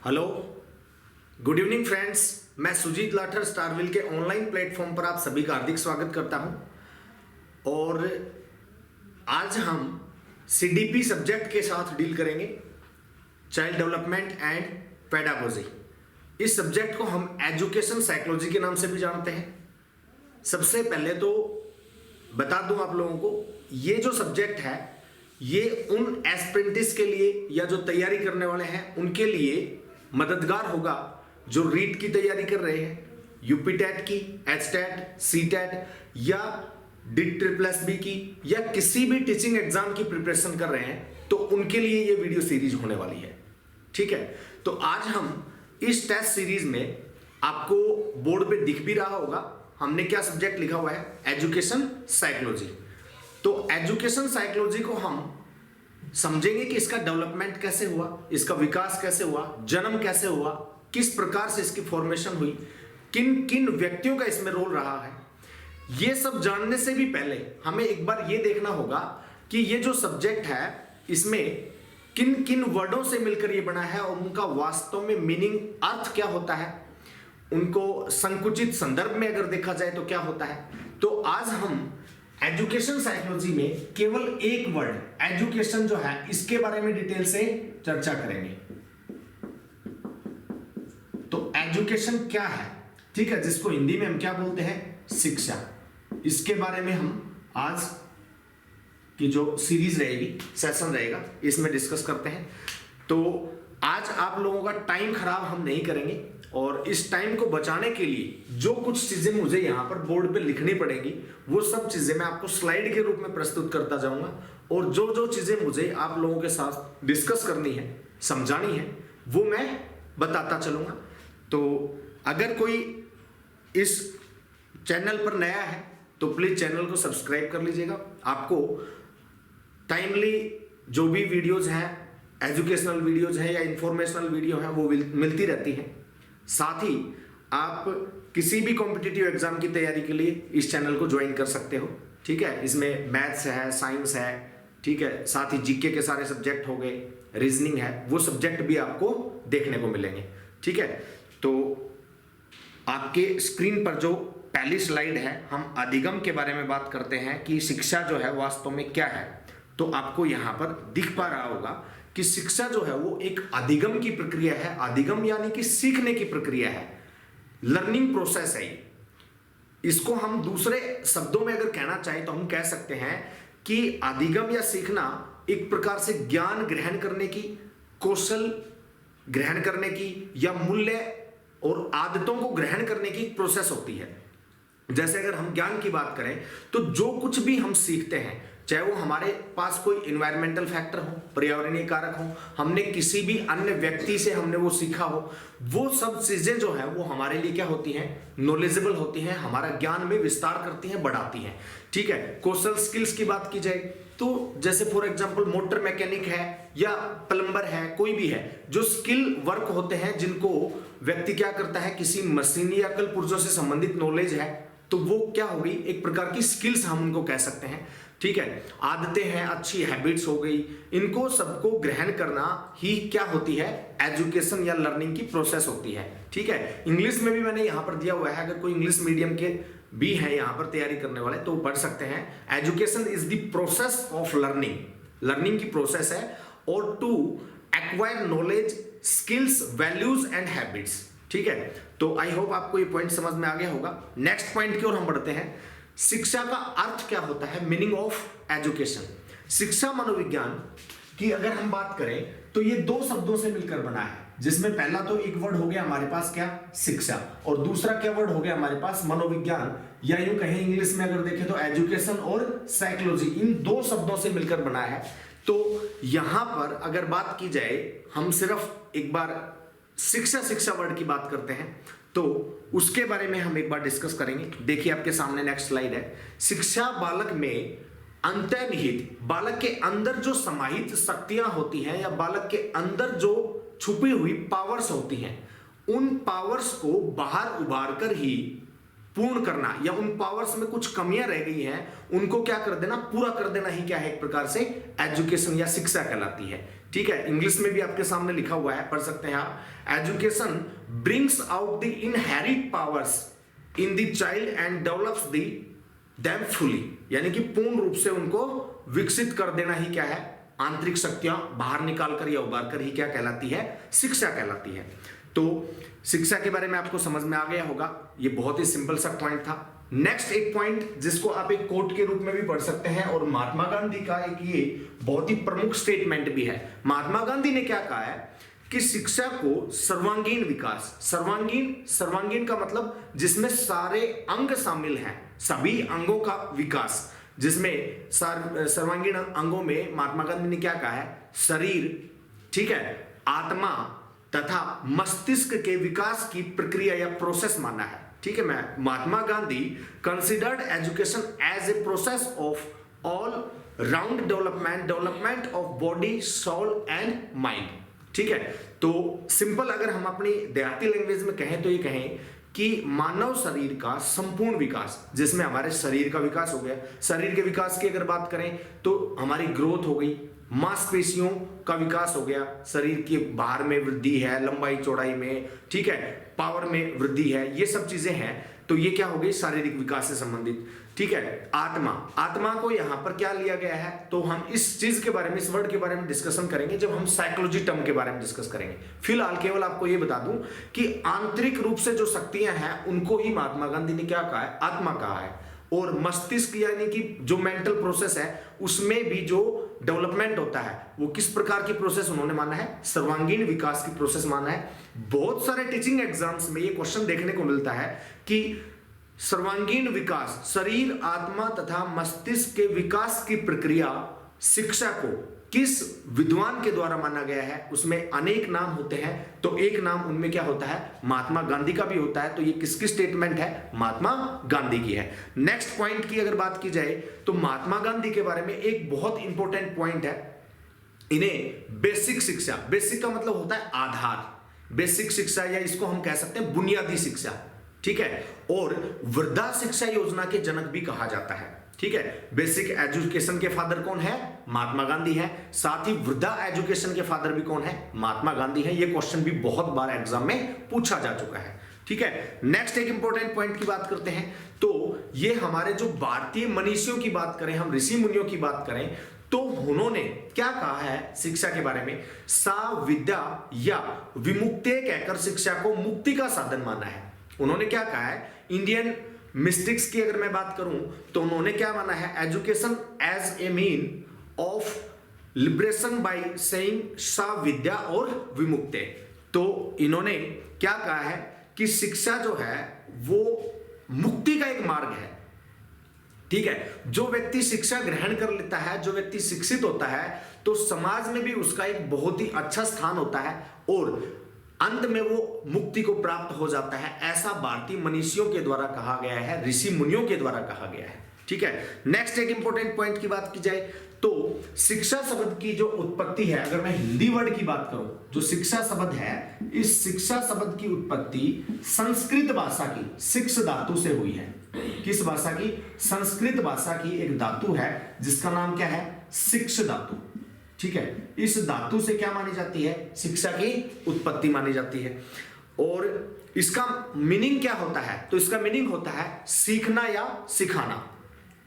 Hello, good evening friends. मैं सुजीत लाठर स्टारविल के online platform पर आप सभी का हार्दिक स्वागत करता हूं। और आज हम सीडीपी सब्जेक्ट के साथ डील करेंगे, चाइल्ड डेवलपमेंट एंड पेडागोजी। इस सब्जेक्ट को हम एजुकेशन साइकोलॉजी के नाम से भी जानते हैं। सबसे पहले तो बता दूं आप लोगों को, ये जो सब्जेक्ट है ये उन एस्प्रेंटिस के लिए या जो तैयारी करने वाले हैं उनके लिए मददगार होगा जो रीट की तैयारी कर रहे हैं, यूपी टेट की, एचटेट, सीटेट या DSSB की या किसी भी टीचिंग एग्जाम की प्रिपरेशन कर रहे हैं, तो उनके लिए ये वीडियो सीरीज होने वाली है। ठीक है, तो आज हम इस टेस्ट सीरीज में, आपको बोर्ड पे दिख भी रहा होगा, हमने क्या सब्जेक्ट लिखा हुआ है, एजुकेशन साइकोलॉजी। तो एजुकेशन साइकोलॉजी को हम समझेंगे कि इसका डेवलपमेंट कैसे हुआ, इसका विकास कैसे हुआ, जन्म कैसे हुआ, किस प्रकार से इसकी फॉर्मेशन हुई, किन किन व्यक्तियों का इसमें रोल रहा है। ये सब जानने से भी पहले हमें एक बार ये देखना होगा कि ये जो सब्जेक्ट है इसमें किन किन वर्डों से मिलकर ये बना है और उनका वास्तव में मीनिंग, अर्थ क्या होता है, उनको संकुचित संदर्भ में अगर देखा जाए तो क्या होता है। तो आज हम एजुकेशन साइकोलॉजी में केवल एक वर्ड एजुकेशन जो है इसके बारे में डिटेल से चर्चा करेंगे। तो एजुकेशन क्या है, ठीक है, जिसको हिंदी में हम क्या बोलते हैं, शिक्षा। इसके बारे में हम आज की जो सीरीज रहेगी, सेशन रहेगा, इसमें डिस्कस करते हैं। तो आज आप लोगों का टाइम खराब हम नहीं करेंगे और इस टाइम को बचाने के लिए जो कुछ चीजें मुझे यहां पर बोर्ड पे लिखनी पड़ेगी वो सब चीजें मैं आपको स्लाइड के रूप में प्रस्तुत करता जाऊंगा, और जो जो चीजें मुझे आप लोगों के साथ डिस्कस करनी है, समझानी है, वो मैं बताता चलूंगा। तो अगर कोई इस चैनल पर नया है तो प्लीज चैनल को सब्सक्राइब कर लीजिएगा। आपको टाइमली जो भी वीडियोज हैं, एजुकेशनल वीडियोज हैं या इंफॉर्मेशनल वीडियो हैं, वो मिलती रहती हैं। साथ ही आप किसी भी कॉम्पिटिटिव एग्जाम की तैयारी के लिए इस चैनल को ज्वाइन कर सकते हो। ठीक है, इसमें मैथ्स है, साइंस है, ठीक है, साथ ही जीके के सारे सब्जेक्ट हो गए, रीजनिंग है, वो सब्जेक्ट भी आपको देखने को मिलेंगे। ठीक है, तो आपके स्क्रीन पर जो पहली स्लाइड है, हम अधिगम के बारे में बात करते हैं कि शिक्षा जो है वास्तव में क्या है। तो आपको यहाँ पर दिख पा रहा होगा कि शिक्षा जो है वो एक अधिगम की प्रक्रिया है। अधिगम यानी कि सीखने की प्रक्रिया है, लर्निंग प्रोसेस है। इसको हम दूसरे शब्दों में अगर कहना चाहें तो हम कह सकते हैं कि अधिगम या सीखना एक प्रकार से ज्ञान ग्रहण करने की, कौशल ग्रहण करने की या मूल्य और आदतों को ग्रहण करने की प्रोसेस होती है। जैसे अगर हम ज्ञान की बात करें तो जो कुछ भी हम सीखते हैं, चाहे वो हमारे पास कोई इन्वायरमेंटल फैक्टर हो, पर्यावरणीय कारक हो, हमने किसी भी अन्य व्यक्ति से हमने वो सीखा हो, वो सब चीजें जो है वो हमारे लिए क्या होती हैं, नॉलेजेबल होती हैं, हमारा ज्ञान में विस्तार करती हैं, बढ़ाती हैं। ठीक है, कौशल स्किल्स की बात की जाए तो जैसे फॉर एग्जांपल मोटर मैकेनिक है या प्लम्बर है, कोई भी है, जो स्किल वर्क होते हैं जिनको व्यक्ति क्या करता है, किसी मशीन या कल पुर्जों से संबंधित नॉलेज है, तो वो क्या होगी, एक प्रकार की स्किल्स हम उनको कह सकते हैं। ठीक है, आदतें हैं, अच्छी हैबिट्स हो गई, इनको सबको ग्रहण करना ही क्या होती है, एजुकेशन या लर्निंग की प्रोसेस होती है। ठीक है, इंग्लिश में भी मैंने यहाँ पर दिया हुआ है, अगर कोई इंग्लिश मीडियम के भी है यहाँ पर तैयारी करने वाले तो पढ़ सकते हैं। Education is the process of learning, learning की प्रोसेस है, और to acquire knowledge, skills, values and habits. ठीक है, तो आई होप आपको ये पॉइंट समझ में आ गया होगा। नेक्स्ट पॉइंट की ओर हम बढ़ते हैं। शिक्षा का अर्थ क्या होता है, मीनिंग ऑफ एजुकेशन। शिक्षा मनोविज्ञान की अगर हम बात करें तो ये दो शब्दों से मिलकर बना है, जिसमें पहला तो एक वर्ड हो गया हमारे पास क्या, शिक्षा, और दूसरा क्या वर्ड हो गया हमारे पास, मनोविज्ञान, या यूं कहें इंग्लिश में अगर देखें तो एजुकेशन और साइकोलॉजी, इन दो शब्दों से मिलकर बना है। तो यहां पर अगर बात की जाए, हम सिर्फ एक बार शिक्षा वर्ड की बात करते हैं तो उसके बारे में हम एक बार डिस्कस करेंगे। देखिए आपके सामने नेक्स्ट स्लाइड है। शिक्षा बालक में अंतर्निहित, बालक के अंदर जो समाहित शक्तियां होती हैं या बालक के अंदर जो छुपी हुई पावर्स होती हैं, उन पावर्स को बाहर उभार कर ही पूर्ण करना, या उन पावर्स में कुछ कमियां रह गई हैं उनको क्या कर देना, पूरा कर देना ही क्या है, एक प्रकार से एजुकेशन या शिक्षा कहलाती है। ठीक है, इंग्लिश में भी आपके सामने लिखा हुआ है, पढ़ सकते हैं आप। Education brings out the inherit powers in the child and develops the them fully, यानी कि पूर्ण रूप से उनको विकसित कर देना ही क्या है, आंतरिक शक्तियां बाहर निकाल कर या उबार कर ही क्या कहलाती है, शिक्षा कहलाती है। तो शिक्षा के बारे में आपको समझ में आ गया होगा, ये बहुत ही सिंपल सा पॉइंट था। नेक्स्ट एक पॉइंट जिसको आप एक कोट के रूप में भी पढ़ सकते हैं, और महात्मा गांधी का एक ये बहुत ही प्रमुख स्टेटमेंट भी है। महात्मा गांधी ने क्या कहा है कि शिक्षा को सर्वांगीण विकास, सर्वांगीण का मतलब जिसमें सारे अंग शामिल हैं, सभी अंगों का विकास, जिसमें सर्वांगीण अंगों में महात्मा गांधी ने क्या कहा है, शरीर, ठीक है, आत्मा तथा मस्तिष्क के विकास की प्रक्रिया या प्रोसेस माना है। ठीक है, मैं Mahatma Gandhi considered education as a process of all round development of body, soul and mind. ठीक है, तो सिंपल अगर हम अपनी देहाती लैंग्वेज में कहें तो ये कहें कि मानव शरीर का संपूर्ण विकास, जिसमें हमारे शरीर का विकास हो गया, शरीर के विकास की अगर बात करें तो हमारी ग्रोथ हो गई, मांसपेशियों का विकास हो गया, शरीर के भार में वृद्धि है, लंबाई चौड़ाई में, ठीक है, पावर में वृद्धि है, ये सब चीजें हैं, तो ये क्या हो गई, शारीरिक विकास से संबंधित। ठीक है, आत्मा को यहां पर क्या लिया गया है, तो हम इस चीज के बारे में, इस वर्ड के बारे में डिस्कशन करेंगे जब हम साइकोलॉजी टर्म के बारे में डिस्कस करेंगे। फिलहाल केवल आपको ये बता दूं कि आंतरिक रूप से जो शक्तियां हैं उनको ही महात्मा गांधी ने क्या कहा है, आत्मा कहा है, और मस्तिष्क यानी कि जो मेंटल प्रोसेस है उसमें भी जो डेवलपमेंट होता है वो किस प्रकार की प्रोसेस उन्होंने माना है, सर्वांगीण विकास की प्रोसेस माना है। बहुत सारे टीचिंग एग्जाम्स में ये क्वेश्चन देखने को मिलता है कि सर्वांगीण विकास, शरीर, आत्मा तथा मस्तिष्क के विकास की प्रक्रिया, शिक्षा को किस विद्वान के द्वारा माना गया है, उसमें अनेक नाम होते हैं, तो एक नाम उनमें क्या होता है, महात्मा गांधी का भी होता है। तो ये किसकी स्टेटमेंट है, महात्मा गांधी की है। नेक्स्ट पॉइंट की अगर बात की जाए तो महात्मा गांधी के बारे में एक बहुत इंपॉर्टेंट पॉइंट है, इन्हें बेसिक शिक्षा, बेसिक का मतलब होता है आधार, बेसिक शिक्षा या इसको हम कह सकते हैं बुनियादी शिक्षा, ठीक है, और वृद्धा शिक्षा योजना के जनक भी कहा जाता है। ठीक है, बेसिक एजुकेशन के फादर कौन है, महात्मा गांधी है, साथ ही वृद्धा एजुकेशन के फादर भी कौन है, महात्मा गांधी है। ये क्वेश्चन भी बहुत बार एग्जाम में पूछा जा चुका है। ठीक है, नेक्स्ट एक इंपॉर्टेंट पॉइंट की बात करते हैं, तो ये हमारे जो भारतीय मनीषियों की बात करें, हम ऋषि मुनियों की बात करें, तो उन्होंने क्या कहा है शिक्षा के बारे में, सा विद्या या विमुक्ति कहकर शिक्षा को मुक्ति का साधन माना है। उन्होंने क्या कहा है, इंडियन मिस्टिक्स की अगर मैं बात करूं तो उन्होंने क्या माना है, education as a mean of liberation by saying सा विद्या और विमुक्ति। तो इन्होंने क्या कहा है कि शिक्षा जो है वो मुक्ति का एक मार्ग है। ठीक है, जो व्यक्ति शिक्षा ग्रहण कर लेता है, जो व्यक्ति शिक्षित होता है, तो समाज में भी उसका एक बहुत ही अच्छा स्थान होता है और अंत में वो मुक्ति को प्राप्त हो जाता है। ऐसा भारतीय मनीषियों के द्वारा कहा गया है, ऋषि मुनियों के द्वारा कहा गया है। ठीक है, नेक्स्ट एक इंपॉर्टेंट पॉइंट की बात की जाए तो शिक्षा शब्द की जो उत्पत्ति है, अगर मैं हिंदी वर्ड की बात करूं, जो शिक्षा शब्द है, इस शिक्षा शब्द की उत्पत्ति संस्कृत भाषा की शिक्ष धातु से हुई है। किस भाषा की, संस्कृत भाषा की एक धातु है जिसका नाम क्या है, शिक्ष धातु। ठीक है, इस धातु से क्या मानी जाती है, शिक्षा की उत्पत्ति मानी जाती है। और इसका मीनिंग क्या होता है, तो इसका मीनिंग होता है सीखना या सिखाना,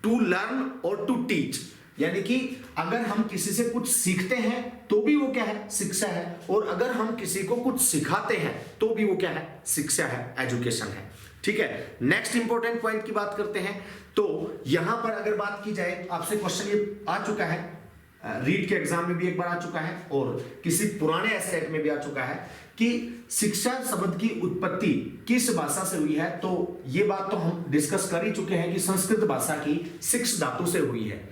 टू लर्न और टू टीच, यानी कि अगर हम किसी से कुछ सीखते हैं तो भी वो क्या है, शिक्षा है, और अगर हम किसी को कुछ सिखाते हैं तो भी वो क्या है, शिक्षा है, एजुकेशन है। ठीक है, नेक्स्ट इंपॉर्टेंट पॉइंट की बात करते हैं, तो यहां पर अगर बात की जाए, आपसे क्वेश्चन ये आ चुका है, रीड के एग्जाम में भी एक बार आ चुका है और किसी पुराने एसेट में भी आ चुका है कि शिक्षा शब्द की उत्पत्ति किस भाषा से हुई है। तो ये बात तो हम डिस्कस कर ही चुके हैं कि संस्कृत भाषा की शिक्ष धातु से हुई है।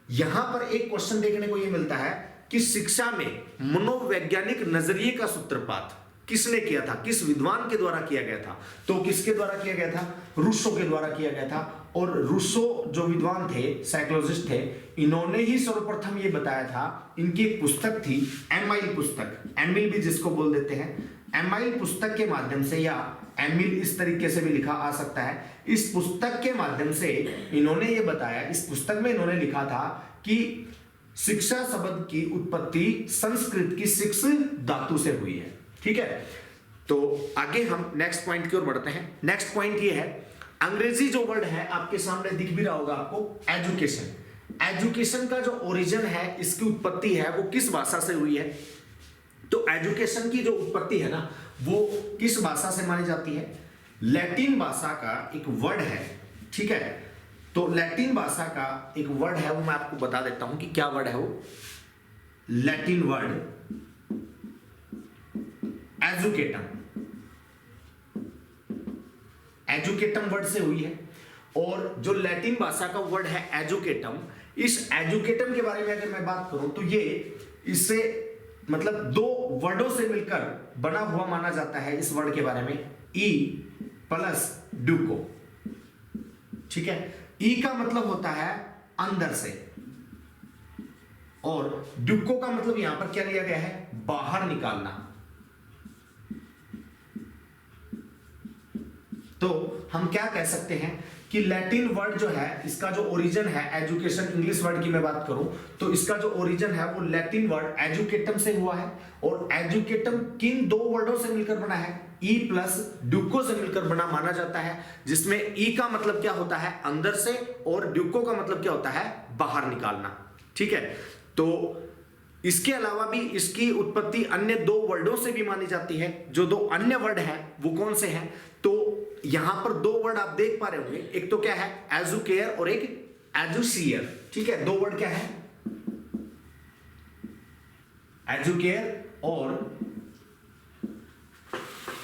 यहां पर एक क्वेश्चन देखने को ये मिलता है कि शिक्षा में मनोवैज्ञानिक नजरिए का सूत्रपात किसने किया था, किस विद्वान के द्वारा किया गया था, तो किसके द्वारा किया गया था, रूसो के द्वारा किया गया था। और रूसो जो विद्वान थे, साइकोलॉजिस्ट थे, इन्होंने ही सर्वप्रथम ये बताया था, इनकी एक पुस्तक थी एमाइल पुस्तक, एमिल भी जिसको बोल देते हैं, एमाइल पुस्तक के माध्यम से, या एमिल इस तरीके से भी लिखा आ सकता है, इस पुस्तक के माध्यम से इन्होंने ये बताया, इस पुस्तक में इन्होंने लिखा था कि शिक्षा शब्द की उत्पत्ति संस्कृत की शिक्ष धातु से हुई है। ठीक है, तो आगे हम नेक्स्ट पॉइंट की ओर बढ़ते हैं। नेक्स्ट पॉइंट ये है, अंग्रेजी जो वर्ड है आपके सामने दिख भी रहा होगा आपको, एजुकेशन। एजुकेशन का जो ओरिजिन है, इसकी उत्पत्ति है, वो किस भाषा से हुई है? तो एजुकेशन की जो उत्पत्ति है ना, वो किस भाषा से मानी जाती है? लैटिन भाषा का एक वर्ड है। ठीक है, तो लैटिन भाषा का एक वर्ड है, वो मैं आपको बता देता हूं कि क्या वर्ड है वो। लैटिन वर्ड एजुकेटम, एजुकेटम वर्ड से हुई है। और जो लैटिन भाषा का वर्ड है एजुकेटम, इस एजुकेटम के बारे में अगर मैं बात करूं तो ये इससे मतलब दो वर्डों से मिलकर बना हुआ माना जाता है। इस वर्ड के बारे में ई प्लस ड्यूको। ठीक है, ई का मतलब होता है अंदर से, और ड्यूको का मतलब यहां पर क्या लिया गया है? बाहर निकालना। तो हम क्या कह सकते हैं कि लैटिन वर्ड जो है, इसका जो ओरिजिन है एजुकेशन, इंग्लिश वर्ड की मैं बात करूं तो इसका जो ओरिजिन है वो लैटिन वर्ड एजुकेटम से हुआ है। और एजुकेटम किन दो वर्डों से मिलकर बना है? ई प्लस ड्यूको से मिलकर बना माना जाता है, जिसमें ई का मतलब क्या होता है? अंदर से, और ड्यूको का मतलब क्या होता है? बाहर निकालना। ठीक है, तो इसके अलावा भी इसकी उत्पत्ति अन्य दो वर्डों से भी मानी जाती है। जो दो अन्य वर्ड हैं वो कौन से हैं? तो यहां पर दो वर्ड आप देख पा रहे होंगे, एक तो क्या है? एजुकेयर और एक एजुसियर। ठीक है, दो वर्ड क्या है? एजुकेयर और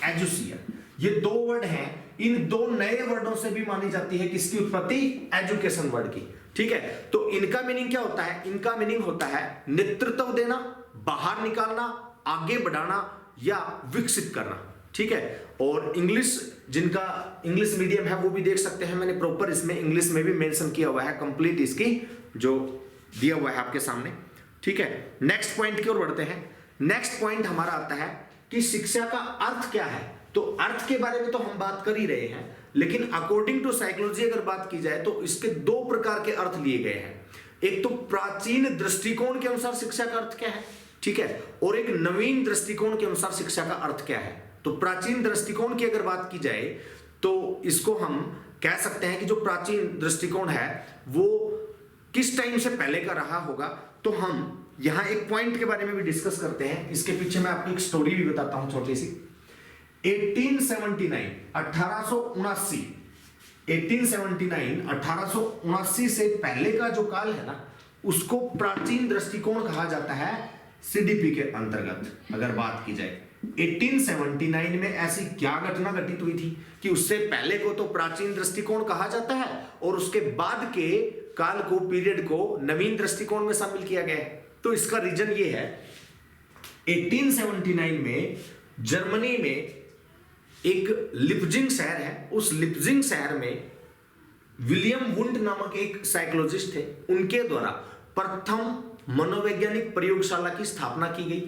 एजुसियर, ये दो वर्ड हैं। इन दो नए वर्डों से भी मानी जाती है किसकी उत्पत्ति? एजुकेशन वर्ड की। ठीक है, तो इनका मीनिंग क्या होता है? इनका मीनिंग होता है नेतृत्व देना, बाहर निकालना, आगे बढ़ाना या विकसित करना। ठीक है, और इंग्लिश, जिनका इंग्लिश मीडियम है वो भी देख सकते हैं, मैंने प्रॉपर इसमें इंग्लिश में भी मेंशन किया हुआ है, कंप्लीट इसकी जो दिया हुआ है आपके सामने। ठीक है, नेक्स्ट पॉइंट की ओर बढ़ते हैं। नेक्स्ट पॉइंट हमारा आता है कि शिक्षा का अर्थ क्या है। तो अर्थ के बारे में तो हम बात कर ही रहे हैं, लेकिन अकॉर्डिंग टू साइकोलॉजी अगर बात की जाए तो इसके दो प्रकार के अर्थ लिए गए हैं। एक तो प्राचीन दृष्टिकोण के अनुसार शिक्षा का अर्थ क्या है, ठीक है, और एक नवीन दृष्टिकोण के अनुसार शिक्षा का अर्थ क्या है। तो प्राचीन दृष्टिकोण की अगर बात की जाए तो इसको हम कह सकते हैं कि जो प्राचीन दृष्टिकोण है वो किस टाइम से पहले का रहा होगा। तो हम यहां एक पॉइंट के बारे में भी डिस्कस करते हैं। इसके पीछे मैं आपको एक स्टोरी भी बताता हूं छोटी सी। 1879 से पहले का जो काल है ना, उसको प्राचीन दृष्टिकोण कहा जाता है सीडीपी के अंतर्गत। अगर बात की जाए 1879 में ऐसी क्या घटना घटित हुई थी कि उससे पहले को तो प्राचीन दृष्टिकोण कहा जाता है और उसके बाद के काल को, पीरियड को नवीन दृष्टिकोण में शामिल किया गया है। तो इसका रीजन ये है, 1879 में जर्मनी में एक लिप्जिंग शहर है, उस लिप्जिंग शहर में विलियम वुंड नामक एक साइकोलॉजिस्ट थे, उनके द्वारा प्रथम मनोवैज्ञानिक प्रयोगशाला की स्थापना की गई।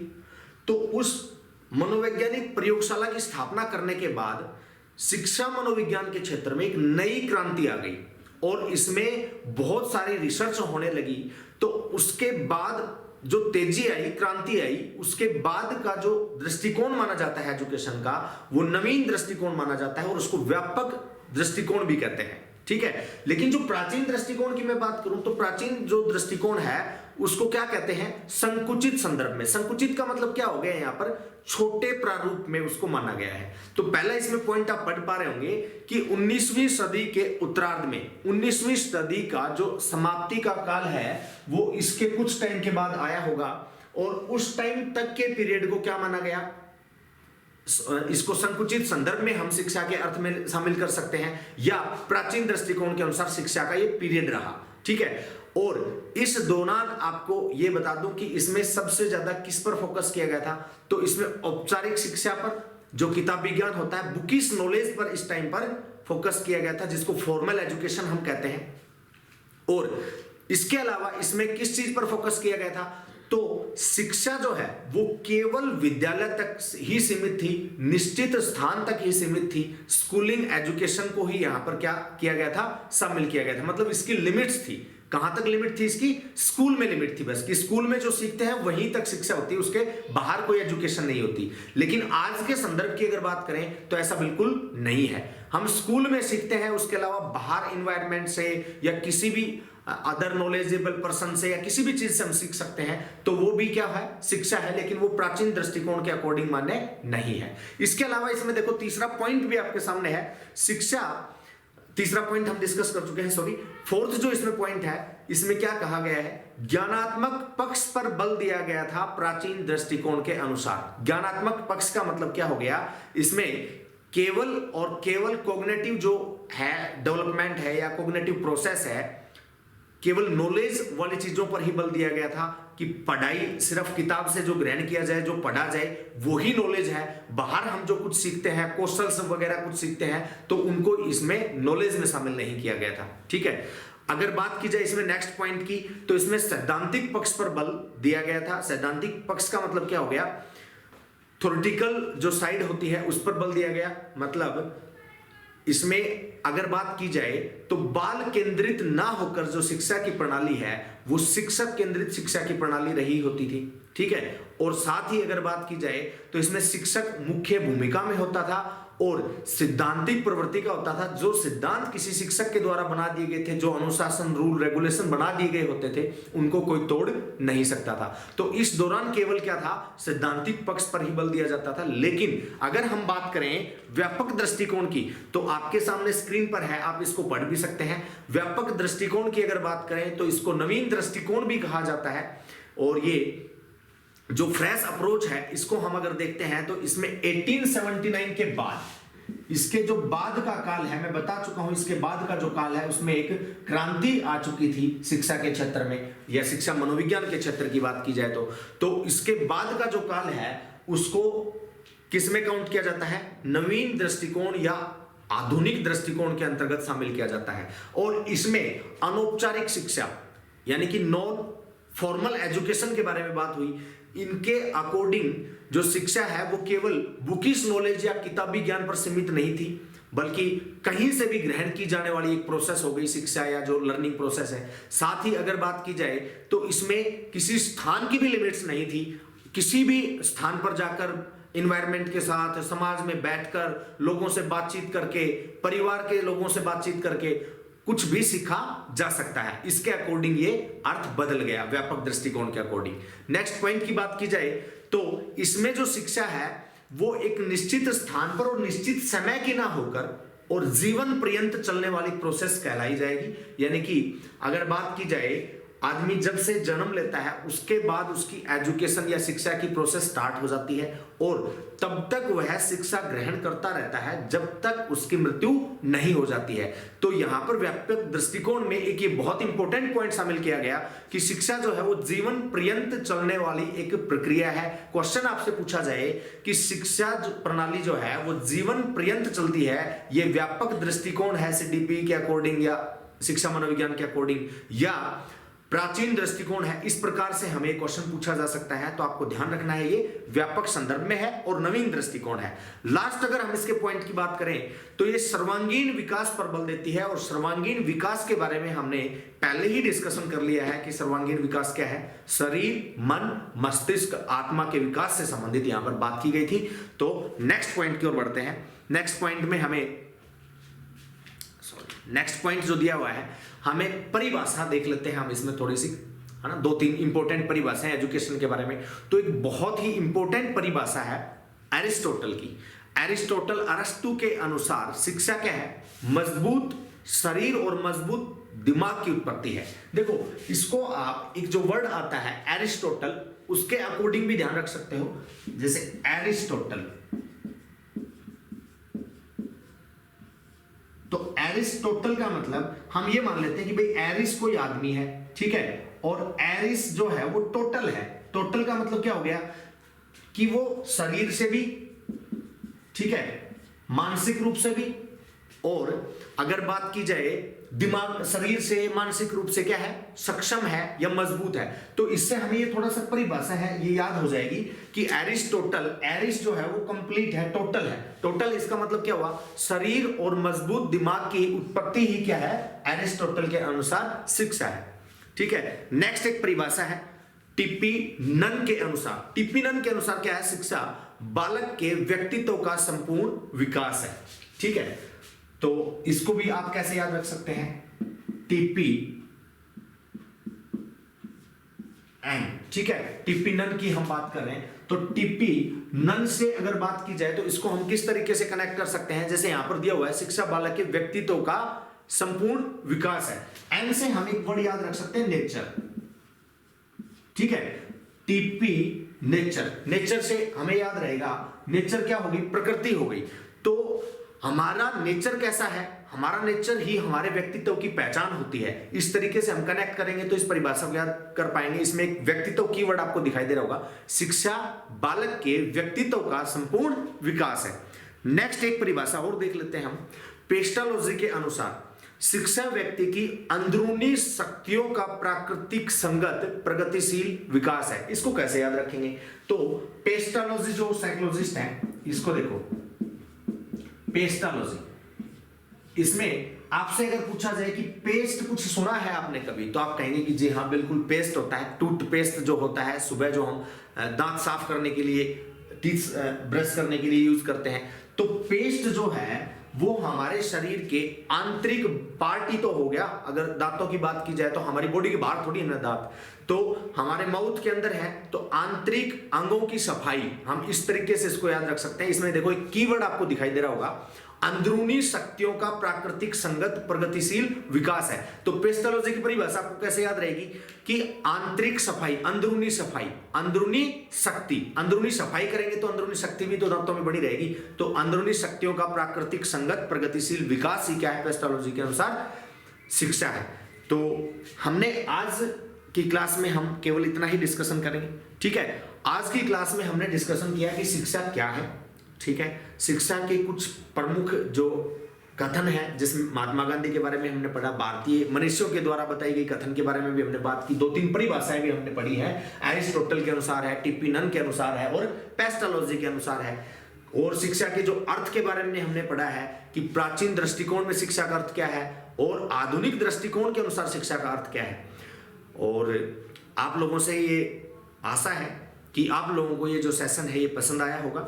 तो उस मनोवैज्ञानिक प्रयोगशाला की स्थापना करने के बाद शिक्षा मनोविज्ञान के क्षेत्र में एक नई क्रांति आ गई और इसमें बहुत सारी रिसर्च होने लगी। तो उसके बाद जो तेजी आई, क्रांति आई, उसके बाद का जो दृष्टिकोण माना जाता है एजुकेशन का, वो नवीन दृष्टिकोण माना जाता है और उसको व्यापक दृष्टिकोण भी कहते हैं। ठीक है, लेकिन जो प्राचीन दृष्टिकोण की मैं बात करूं तो प्राचीन जो दृष्टिकोण है उसको क्या कहते हैं? संकुचित संदर्भ में। संकुचित का मतलब क्या हो गया यहाँ पर? छोटे प्रारूप में उसको माना गया है। तो पहला इसमें पॉइंट आप पढ़ पा रहे होंगे कि 19वीं सदी के उत्तरार्ध में, 19वीं सदी का जो समाप्ति का काल है वो इसके कुछ टाइम के बाद आया होगा और उस टाइम तक के पीरियड को क्या माना गया? इसको संकुचित संदर्भ में हम शिक्षा के अर्थ में शामिल कर सकते हैं या प्राचीन दृष्टिकोण के अनुसार शिक्षा का ये पीरियड रहा। ठीक है, और इस दौरान आपको ये बता दूं कि इसमें सबसे ज्यादा किस पर फोकस किया गया था? तो इसमें औपचारिक शिक्षा पर, जो किताब विज्ञान होता है, बुकिश नॉलेज पर इस टाइम पर फोकस किया गया था, जिसको फॉर्मल एजुकेशन हम कहते हैं। और इसके अलावा इसमें किस चीज पर फोकस किया गया था? तो शिक्षा जो है वो केवल विद्यालय तक ही सीमित थी, निश्चित स्थान तक ही सीमित थी। स्कूलिंग एजुकेशन को ही यहां पर क्या किया गया था? शामिल किया गया था। मतलब इसकी लिमिट्स थी कहां तक लिमिट थी इसकी? स्कूल में लिमिट थी बस, कि स्कूल में जो सीखते हैं वहीं तक शिक्षा होती है, उसके बाहर कोई एजुकेशन नहीं होती। लेकिन आज के संदर्भ की अगर बात करें तो ऐसा बिल्कुल नहीं है। हम स्कूल में सीखते हैं, उसके अलावा बाहर इन्वायरमेंट से या किसी भी अदर नॉलेजेबल पर्सन से या किसी भी चीज से हम सीख सकते हैं, तो वो भी क्या है? शिक्षा है, लेकिन वो प्राचीन दृष्टिकोण के अकॉर्डिंग मान्य नहीं है। इसके अलावा इसमें देखो तीसरा पॉइंट भी आपके सामने है, शिक्षा, तीसरा पॉइंट हम डिस्कस कर चुके हैं, सॉरी। फोर्थ जो इसमें पॉइंट है, इसमें क्या कहा गया है? ज्ञानात्मक पक्ष पर बल दिया गया था प्राचीन दृष्टिकोण के अनुसार। ज्ञानात्मक पक्ष का मतलब क्या हो गया? इसमें केवल और केवल कॉग्निटिव जो है डेवलपमेंट है या कॉग्निटिव प्रोसेस है, केवल नॉलेज वाली चीजों पर ही बल दिया गया था, कि पढ़ाई सिर्फ किताब से जो ग्रहण किया जाए, जो पढ़ा जाए वही नॉलेज है। बाहर हम जो कुछ सीखते हैं, कौशल्स वगैरह कुछ सीखते हैं, तो उनको इसमें नॉलेज में शामिल नहीं किया गया था। ठीक है। अगर बात की जाए इसमें नेक्स्ट पॉइंट की, तो इसमें सैद्धांतिक पक्ष पर बल दिया गया था। सैद्धांतिक पक्ष का मतलब क्या हो गया? थ्योरेटिकल जो साइड होती है उस पर बल दिया गया। मतलब इसमें अगर बात की जाए तो बाल केंद्रित ना होकर जो शिक्षा की प्रणाली है वो शिक्षक केंद्रित शिक्षा की प्रणाली रही होती थी। ठीक है। और साथ ही अगर बात की जाए तो इसमें शिक्षक मुख्य भूमिका में होता था और सिद्धांतिक प्रवृत्ति का होता था। जो सिद्धांत किसी शिक्षक के द्वारा बना दिए गए थे, जो अनुशासन रूल रेगुलेशन बना दिए गए होते थे, उनको कोई तोड़ नहीं सकता था। तो इस दौरान केवल क्या था? सिद्धांतिक पक्ष पर ही बल दिया जाता था। लेकिन अगर हम बात करें व्यापक दृष्टिकोण की, तो आपके सामने स्क्रीन पर है, आप इसको पढ़ भी सकते हैं। व्यापक दृष्टिकोण की अगर बात करें तो इसको नवीन दृष्टिकोण भी कहा जाता है। और ये जो फ्रेश अप्रोच है, इसको हम अगर देखते हैं तो इसमें 1879 के बाद, इसके जो बाद का काल है, मैं बता चुका हूं, इसके बाद का जो काल है उसमें एक क्रांति आ चुकी थी शिक्षा के क्षेत्र में, या शिक्षा मनोविज्ञान के क्षेत्र की बात की जाए तो इसके बाद का जो काल है उसको किसमें काउंट किया जाता है? नवीन दृष्टिकोण या आधुनिक दृष्टिकोण के अंतर्गत शामिल किया जाता है। और इसमें अनौपचारिक शिक्षा यानी कि नॉन फॉर्मल एजुकेशन के बारे में बात हुई। इनके अकॉर्डिंग जो शिक्षा है वो केवल बुकिश नॉलेज या किताबी ज्ञान पर सीमित नहीं थी, बल्कि कहीं से भी ग्रहण की जाने वाली एक प्रोसेस हो गई शिक्षा, या जो लर्निंग प्रोसेस है। साथ ही अगर बात की जाए तो इसमें किसी स्थान की भी लिमिट्स नहीं थी। किसी भी स्थान पर जाकर इन्वायरमेंट के साथ, समाज में बैठकर, लोगों से बातचीत करके, परिवार के लोगों से बातचीत करके कुछ भी सीखा जा सकता है। इसके अकॉर्डिंग ये अर्थ बदल गया व्यापक दृष्टिकोण के अकॉर्डिंग। नेक्स्ट पॉइंट की बात की जाए तो इसमें जो शिक्षा है वो एक निश्चित स्थान पर और निश्चित समय की ना होकर और जीवन पर्यंत चलने वाली प्रोसेस कहलाई जाएगी। यानी कि अगर बात की जाए, आदमी जब से जन्म लेता है उसके बाद उसकी एजुकेशन या शिक्षा की प्रोसेस स्टार्ट हो जाती है और तब तक वह शिक्षा ग्रहण करता रहता है जब तक उसकी मृत्यु नहीं हो जाती है। तो यहां पर व्यापक दृष्टिकोण में एक ये बहुत इंपॉर्टेंट पॉइंट शामिल किया गया कि शिक्षा जो है वो जीवन पर्यंत चलने वाली एक प्रक्रिया है। क्वेश्चन आपसे पूछा जाए कि शिक्षा प्रणाली जो है वो जीवन पर्यंत चलती है, ये व्यापक दृष्टिकोण है सीडीपी के अकॉर्डिंग या शिक्षा मनोविज्ञान के अकॉर्डिंग, या प्राचीन दृष्टिकोण है, इस प्रकार से हमें क्वेश्चन पूछा जा सकता है। तो आपको ध्यान रखना है ये व्यापक संदर्भ में है और नवीन दृष्टिकोण है। लास्ट अगर हम इसके पॉइंट की बात करें तो ये सर्वांगीण विकास पर बल देती है। और सर्वांगीण विकास के बारे में हमने पहले ही डिस्कशन कर लिया है कि सर्वांगीण विकास क्या है। शरीर, मन, मस्तिष्क, आत्मा के विकास से संबंधित यहां पर बात की गई थी। तो नेक्स्ट पॉइंट की ओर बढ़ते हैं। नेक्स्ट पॉइंट में हमें नेक्स्ट पॉइंट जो दिया हुआ है, हमें परिभाषा देख लेते हैं हम इसमें थोड़ी सी, है ना। 2-3 इंपॉर्टेंट परिभाषाएं एजुकेशन के बारे में। तो एक बहुत ही इंपॉर्टेंट परिभाषा है एरिस्टोटल की। एरिस्टोटल अरस्तु के अनुसार शिक्षा क्या है? मजबूत शरीर और मजबूत दिमाग की उत्पत्ति है। देखो इसको आप, एक जो वर्ड आता है एरिस्टोटल, उसके अकॉर्डिंग भी ध्यान रख सकते हो। जैसे एरिस्टोटल, तो एरिस्टोटल का मतलब हम ये मान लेते हैं कि भाई एरिस कोई आदमी है, ठीक है, और एरिस जो है वो टोटल है। टोटल का मतलब क्या हो गया कि वो शरीर से भी, ठीक है, मानसिक रूप से भी, और अगर बात की जाए दिमाग, शरीर से मानसिक रूप से क्या है, सक्षम है या मजबूत है। तो इससे हमें ये थोड़ा सा परिभाषा है ये याद हो जाएगी कि एरिस्टोटल, एरिस जो है वो कंप्लीट है, टोटल है। टोटल इसका मतलब क्या हुआ? शरीर और मजबूत दिमाग की उत्पत्ति ही क्या है? एरिस्टोटल के अनुसार शिक्षा है। ठीक है। नेक्स्ट एक परिभाषा है टिप्पी नन के अनुसार। टिप्पी नन के अनुसार क्या है? शिक्षा बालक के व्यक्तित्व का संपूर्ण विकास है। ठीक है, तो इसको भी आप कैसे याद रख सकते हैं? टिप्पी एन। ठीक है, टिप्पी नन की हम बात कर रहे हैं, तो टिप्पी नन से अगर बात की जाए तो इसको हम किस तरीके से कनेक्ट कर सकते हैं? जैसे यहां पर दिया हुआ है शिक्षा बालक के व्यक्तित्व का संपूर्ण विकास है। एन से हम एक वर्ड याद रख सकते हैं नेचर। ठीक है, टीपी नेचर। नेचर से हमें याद रहेगा, नेचर क्या होगी? प्रकृति हो गई। तो हमारा नेचर कैसा है? हमारा नेचर ही हमारे व्यक्तित्व की पहचान होती है। इस तरीके से हम कनेक्ट करेंगे तो इस परिभाषा को याद कर पाएंगे। इसमें एक व्यक्तित्व कीवर्ड आपको दिखाई दे रहा होगा। शिक्षा बालक के व्यक्तित्व का संपूर्ण विकास है। नेक्स्ट एक परिभाषा और देख लेते हैं हम। पेस्टालोजी के अनुसार शिक्षा व्यक्ति की अंदरूनी शक्तियों का प्राकृतिक संगत प्रगतिशील विकास है। इसको कैसे याद रखेंगे? तो पेस्टालोजी जो साइकोलॉजिस्ट है, इसको देखो, पेस्टालोजी, इसमें आपसे अगर पूछा जाए कि पेस्ट कुछ सुना है आपने कभी, तो आप कहेंगे कि जी हाँ बिल्कुल पेस्ट होता है। टूथपेस्ट जो होता है, सुबह जो हम दांत साफ करने के लिए, टीथ ब्रश करने के लिए यूज करते हैं। तो पेस्ट जो है वो हमारे शरीर के आंतरिक पार्ट ही तो हो गया। अगर दांतों की बात की जाए तो हमारी बॉडी के बाहर थोड़ी है ना दांत, तो हमारे माउथ के अंदर है। तो आंतरिक अंगों की सफाई, हम इस तरीके से इसको याद रख सकते हैं। इसमें देखो एक कीवर्ड आपको दिखाई दे रहा होगा, अंदरूनी शक्तियों का प्राकृतिक संगत प्रगतिशील विकास है। तो पेस्टोलॉजी की परिभाषा आपको कैसे याद रहेगी कि आंतरिक सफाई, अंदरूनी सफाई, अंदरूनी शक्ति, अंदरूनी सफाई करेंगे तो अंदरूनी शक्ति भी तो दांतों में बनी रहेगी। तो अंदरूनी शक्तियों का प्राकृतिक संगत प्रगतिशील विकास ही क्या है? पेस्टोलॉजी के अनुसार शिक्षा है। तो हमने आज की क्लास में हम केवल इतना ही डिस्कशन करेंगे। ठीक है, आज की क्लास में हमने डिस्कशन किया कि शिक्षा क्या है। ठीक है, शिक्षा के कुछ प्रमुख जो कथन है, जिसमें महात्मा गांधी के बारे में हमने पढ़ा, भारतीय मनुष्यों के द्वारा बताई गई कथन के बारे में भी हमने बात की, 2-3 परिभाषाएं भी हमने पढ़ी है। एरिस्टोटल के अनुसार है, टिप्पी नन के अनुसार है और पेस्टोलॉजी के अनुसार है। और शिक्षा के जो अर्थ के बारे में हमने पढ़ा है कि प्राचीन दृष्टिकोण में शिक्षा का अर्थ क्या है और आधुनिक दृष्टिकोण के अनुसार शिक्षा का अर्थ क्या है। और आप लोगों से ये आशा है कि आप लोगों को ये जो सेशन है ये पसंद आया होगा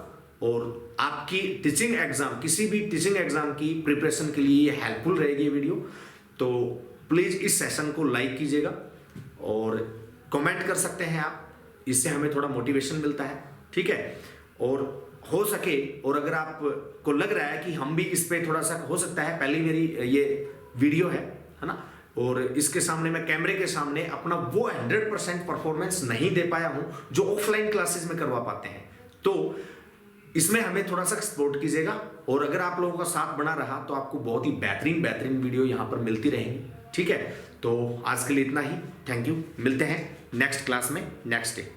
और आपकी टीचिंग एग्जाम, किसी भी टीचिंग एग्जाम की प्रिपरेशन के लिए ये हेल्पफुल रहेगी ये वीडियो। तो प्लीज़ इस सेशन को लाइक कीजिएगा और कमेंट कर सकते हैं आप, इससे हमें थोड़ा मोटिवेशन मिलता है। ठीक है, और हो सके और अगर आपको लग रहा है कि हम भी इस पे थोड़ा सा, हो सकता है पहली मेरी ये वीडियो है ना, और इसके सामने मैं कैमरे के सामने अपना वो 100% परफॉर्मेंस नहीं दे पाया हूं जो ऑफलाइन क्लासेस में करवा पाते हैं, तो इसमें हमें थोड़ा सा सपोर्ट कीजिएगा। और अगर आप लोगों का साथ बना रहा तो आपको बहुत ही बेहतरीन वीडियो यहाँ पर मिलती रहेंगी। ठीक है, तो आज के लिए इतना ही। थैंक यू, मिलते हैं नेक्स्ट क्लास में नेक्स्ट डे।